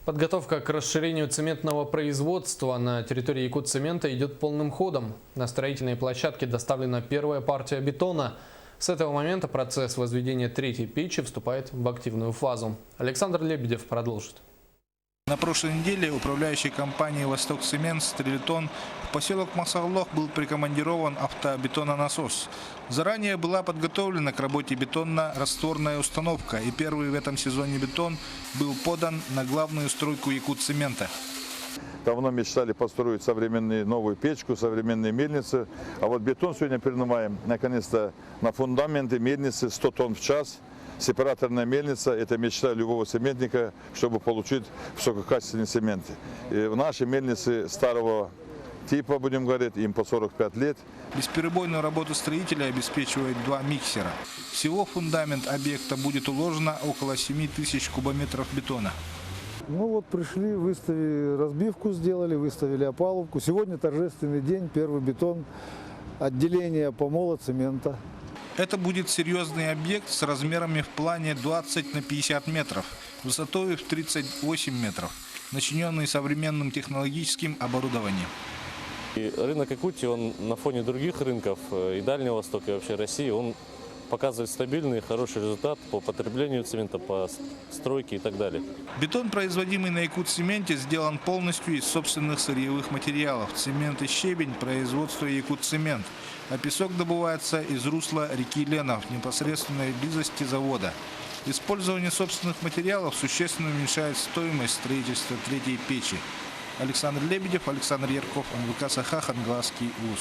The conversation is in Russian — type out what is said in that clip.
Подготовка к расширению цементного производства на территории Якутцемента идет полным ходом. На строительные площадки доставлена первая партия бетона. С этого момента процесс возведения третьей печи вступает в активную фазу. Александр Лебедев продолжит. На прошлой неделе управляющей компанией «Восток-цемент» «Стрелитон» в поселок Масаллох был прикомандирован автобетононасос. Заранее была подготовлена к работе бетонно-растворная установка, и первый в этом сезоне бетон был подан на главную стройку Якутцемента. Давно мечтали построить современную новую печку, современные мельницы. А вот бетон сегодня принимаем наконец-то на фундаменты мельницы 100 тонн в час. Сепараторная мельница – это мечта любого цементника, чтобы получить высококачественные цементы. И в нашей мельнице старого типа, будем говорить, им по 45 лет. Бесперебойную работу строителя обеспечивает 2 миксера. Всего в фундамент объекта будет уложено около 7000 кубометров бетона. Ну вот пришли, выставили разбивку, сделали, выставили опалубку. Сегодня торжественный день, первый бетон, отделение помола цемента. Это будет серьезный объект с размерами в плане 20 на 50 метров, высотой в 38 метров, начиненный современным технологическим оборудованием. И рынок Якутии, он на фоне других рынков и Дальнего Востока, и вообще России, он показывает стабильный, хороший результат по потреблению цемента, по стройке и так далее. Бетон, производимый на Якутцементе, сделан полностью из собственных сырьевых материалов. Цемент и щебень – производство Якутцемент, а песок добывается из русла реки Лена в непосредственной близости завода. Использование собственных материалов существенно уменьшает стоимость строительства третьей печи. Александр Лебедев, Александр Ярков, НВК Саха, Хангаласский УЗ.